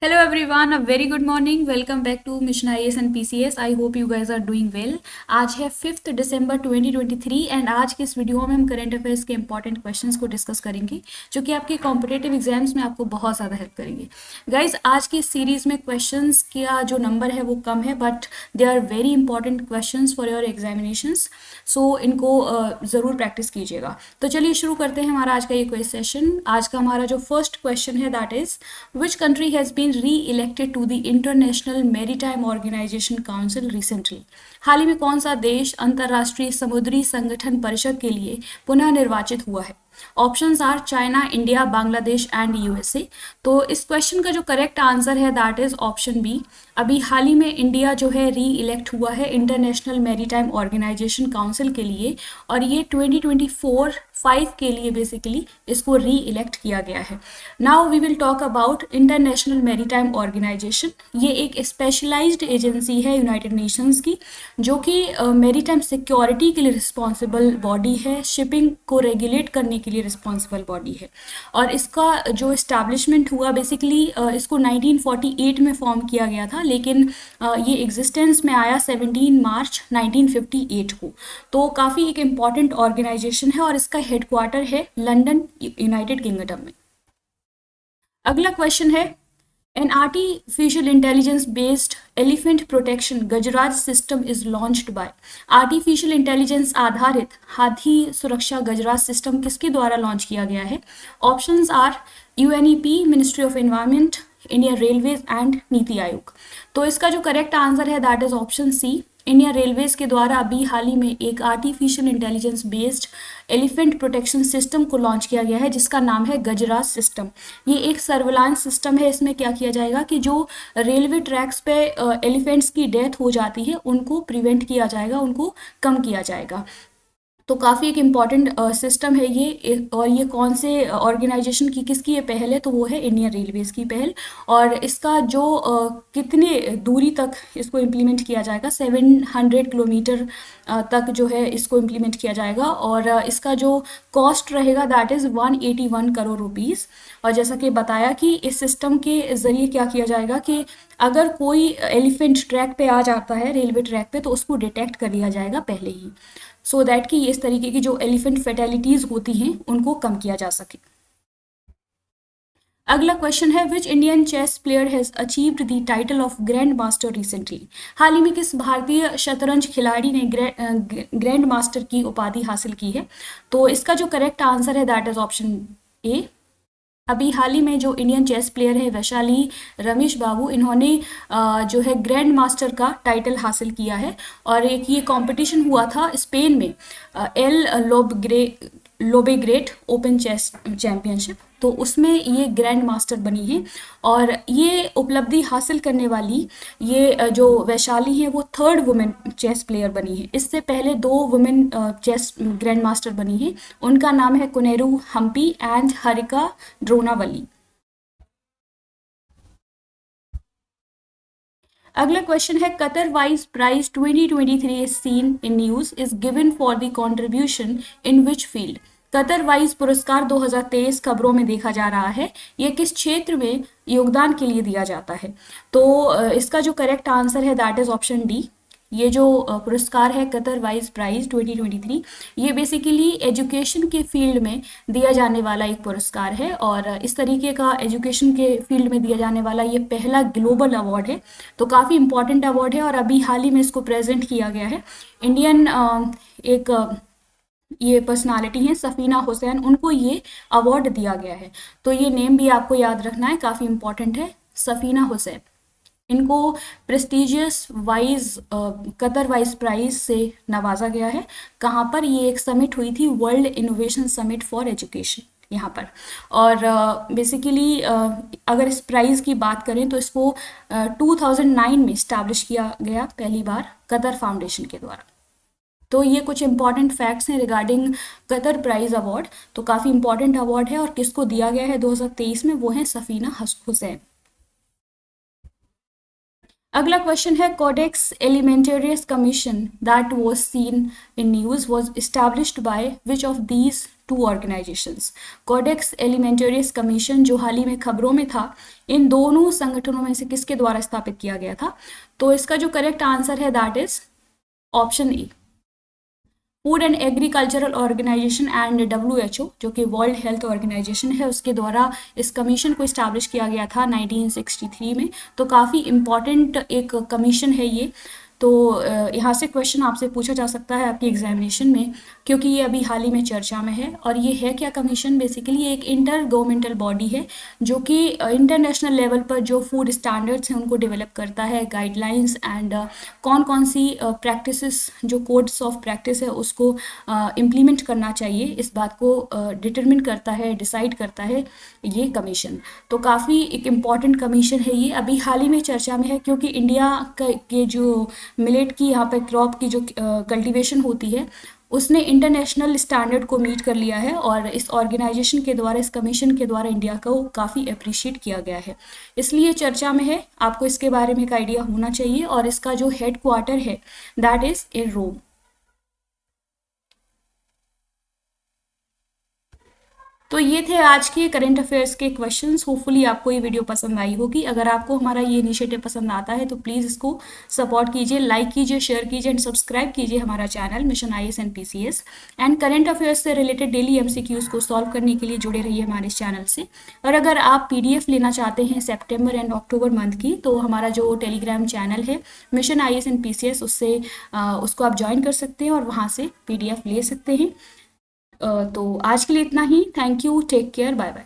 Hello everyone, a very good morning. Welcome back to Mission IAS and PCS. I hope you guys are doing well. आज है 5 दिसंबर 2023 and आज के इस video में हम current affairs के इंपॉर्टेंट क्वेश्चंस को डिस्कस करेंगे जो कि आपके कॉम्पिटेटिव एग्जाम्स में आपको बहुत ज़्यादा हेल्प करेंगे. गाइज आज की सीरीज़ में क्वेश्चंस का जो नंबर है वो कम है but they are very important questions for your examinations. So इनको ज़रूर प्रैक्टिस कीजिएगा. तो चलिए शुरू करते हैं हमारा आज का ये क्वेश्चन सेशन. आज का हमारा जो फर्स्ट क्वेश्चन है that is which country has been re-elected to the International Maritime Organization Council recently. हाल ही में कौन सा देश अंतर्राष्ट्रीय समुद्री संगठन परिषद के लिए पुनः निर्वाचित हुआ है? Options are China, India, Bangladesh and USA. तो इस क्वेश्चन का जो करेक्ट आंसर है दैट इज ऑप्शन बी. अभी हाल ही में इंडिया जो है री इलेक्ट हुआ है इंटरनेशनल मैरीटाइम ऑर्गेनाइजेशन काउंसिल के लिए और ये 2024-5 के लिए बेसिकली इसको री इलेक्ट किया गया है. Now we will talk about international maritime organization. ये एक स्पेशलाइज्ड एजेंसी है यूनाइटेड नेशंस की जो कि मैरीटाइम सिक्योरिटी के लिए रिस्पॉन्सिबल बॉडी है, शिपिंग को रेगुलेट करने के लिए रिस्पॉन्सिबल बॉडी है. और इसका जो इस्टेब्लिशमेंट हुआ बेसिकली इसको 1948 में फॉर्म किया गया था लेकिन ये एग्जिस्टेंस में आया 17 मार्च 1958 को. तो काफ़ी एक इम्पॉर्टेंट ऑर्गेनाइजेशन है और इसका हेडक्वार्टर है लंदन, यूनाइटेड किंगडम में. अगला क्वेश्चन है An artificial intelligence based elephant protection Gajraj system is launched by. Artificial intelligence आधारित हाथी सुरक्षा गजराज सिस्टम किसके द्वारा लॉन्च किया गया है? Options are UNEP, ministry of environment, Indian railways and NITI Aayog. तो इसका जो करेक्ट आंसर है that is option C. Indian railways के द्वारा अभी हाल ही में एक artificial intelligence based elephant protection system को लॉन्च किया गया है जिसका नाम है गजराज सिस्टम. ये एक सर्विलांस सिस्टम है. इसमें क्या किया जाएगा कि जो रेलवे ट्रैक्स पे एलिफेंट्स की डेथ हो जाती है उनको प्रिवेंट किया जाएगा, उनको कम किया जाएगा. तो काफ़ी एक इम्पॉर्टेंट सिस्टम है ये. और ये कौन से ऑर्गेनाइजेशन की किसकी ये पहल है? तो वो है इंडियन रेलवेज़ की पहल. और इसका जो कितने दूरी तक इसको इम्प्लीमेंट किया जाएगा, 700 किलोमीटर तक जो है इसको इम्प्लीमेंट किया जाएगा. और इसका जो कॉस्ट रहेगा दैट इज़ 181 करोड़ रुपीज़. और जैसा कि बताया कि इस सिस्टम के ज़रिए क्या किया जाएगा कि अगर कोई एलिफेंट ट्रैक पे आ जाता है, रेलवे ट्रैक पे, तो उसको डिटेक्ट कर लिया जाएगा पहले ही सो दैट कि इस तरीके की जो एलिफेंट फेटेलिटीज़ होती हैं उनको कम किया जा सके. अगला क्वेश्चन है which Indian chess player has achieved the title of grandmaster recently. हाल ही में किस भारतीय शतरंज खिलाड़ी ने ग्रैंड मास्टर की उपाधि हासिल की है? तो इसका जो करेक्ट आंसर है दैट इज ऑप्शन ए. अभी हाल ही में जो इंडियन चेस प्लेयर है वैशाली रमेश बाबू, इन्होंने जो है ग्रैंड मास्टर का टाइटल हासिल किया है. और एक ये कंपटीशन हुआ था स्पेन में, एल लोबेग्रेट ओपन चेस चैम्पियनशिप. तो उसमें ये ग्रैंड मास्टर बनी है और ये उपलब्धि हासिल करने वाली ये जो वैशाली है वो थर्ड वुमेन चेस प्लेयर बनी है. इससे पहले 2 वुमेन चेस ग्रैंड मास्टर बनी है. उनका नाम है कुनेरू हम्पी एंड हरिका ड्रोनावली. अगला क्वेश्चन है कतर वाइज prize 2023 is seen in news is given for the contribution in which field. Qatar वाइज पुरस्कार 2023 खबरों में देखा जा रहा है. ये किस क्षेत्र में योगदान के लिए दिया जाता है? तो इसका जो करेक्ट आंसर है दैट इज ऑप्शन डी. ये जो पुरस्कार है कतर वाइज प्राइज 2023, ये बेसिकली एजुकेशन के फील्ड में दिया जाने वाला एक पुरस्कार है. और इस तरीके का एजुकेशन के फील्ड में दिया जाने वाला ये पहला ग्लोबल अवार्ड है. तो काफ़ी इंपॉर्टेंट अवार्ड है और अभी हाल ही में इसको प्रेजेंट किया गया है. इंडियन एक ये पर्सनालिटी हैं सफ़ीना हुसैन, उनको ये अवार्ड दिया गया है. तो ये नेम भी आपको याद रखना है, काफ़ी इंपॉर्टेंट है, सफ़ीना हुसैन. इनको प्रेस्टिजियस वाइज कतर वाइज प्राइज से नवाजा गया है. कहाँ पर? ये एक समिट हुई थी, world innovation summit for education, यहाँ पर. और बेसिकली अगर इस प्राइज़ की बात करें तो इसको 2009 में इस्टेब्लिश किया गया पहली बार कतर फाउंडेशन के द्वारा. तो ये कुछ इंपॉर्टेंट फैक्ट्स हैं रिगार्डिंग कतर प्राइज अवार्ड. तो काफ़ी इंपॉर्टेंट अवार्ड है और किसको दिया गया है 2023 में, वो है सफ़ीना हुसैन. अगला क्वेश्चन है Codex Alimentarius Commission that was seen in news was established by which of these two organisations. Codex Alimentarius Commission जो हाल ही में खबरों में था, इन दोनों संगठनों में से किसके द्वारा स्थापित किया गया था? तो इसका जो करेक्ट आंसर है that is option A, food and agricultural organization and WHO जो कि वर्ल्ड हेल्थ ऑर्गेनाइजेशन है, उसके द्वारा इस कमीशन को इस्टेब्लिश किया गया था 1963 में। तो काफ़ी इम्पॉर्टेंट एक कमीशन है ये। तो यहाँ से क्वेश्चन आपसे पूछा जा सकता है आपकी एग्जामिनेशन में, क्योंकि ये अभी हाल ही में चर्चा में है। और ये है क्या कमीशन? बेसिकली एक इंटर गवर्नमेंटल बॉडी है जो कि इंटरनेशनल लेवल पर जो फूड स्टैंडर्ड्स हैं उनको डेवलप करता है, गाइडलाइंस एंड कौन कौन सी प्रैक्टिसेस जो कोड्स ऑफ प्रैक्टिस है उसको इम्प्लीमेंट करना चाहिए, इस बात को डिटरमिन करता है, डिसाइड करता है ये कमीशन। तो काफ़ी एक इम्पॉर्टेंट कमीशन है ये, अभी हाल ही में चर्चा में है क्योंकि इंडिया के जो मिलेट की यहाँ पर क्रॉप की जो कल्टीवेशन होती है उसने इंटरनेशनल स्टैंडर्ड को मीट कर लिया है और इस ऑर्गेनाइजेशन के द्वारा, इस कमीशन के द्वारा इंडिया को काफ़ी अप्रिशिएट किया गया है, इसलिए चर्चा में है। आपको इसके बारे में एक आइडिया होना चाहिए। और इसका जो हेड क्वार्टर है दैट इज इन रोम। तो ये थे आज के करंट अफेयर्स के क्वेश्चंस। होपफुली आपको ये वीडियो पसंद आई होगी। अगर आपको हमारा ये इनिशिएटिव पसंद आता है तो प्लीज़ इसको सपोर्ट कीजिए, लाइक कीजिए, शेयर कीजिए एंड सब्सक्राइब कीजिए हमारा channel mission IAS and PCS। And current affairs से रिलेटेड डेली MCQs को सॉल्व करने के लिए जुड़े रहिए हमारे इस चैनल से। और अगर आप PDF लेना चाहते हैं सितंबर एंड अक्टूबर मंथ की, तो हमारा जो टेलीग्राम चैनल है मिशन IAS एंड PCS, उससे उसको आप ज्वाइन कर सकते हैं और वहाँ से PDF ले सकते हैं। तो आज के लिए इतना ही। Thank you, take care, bye bye.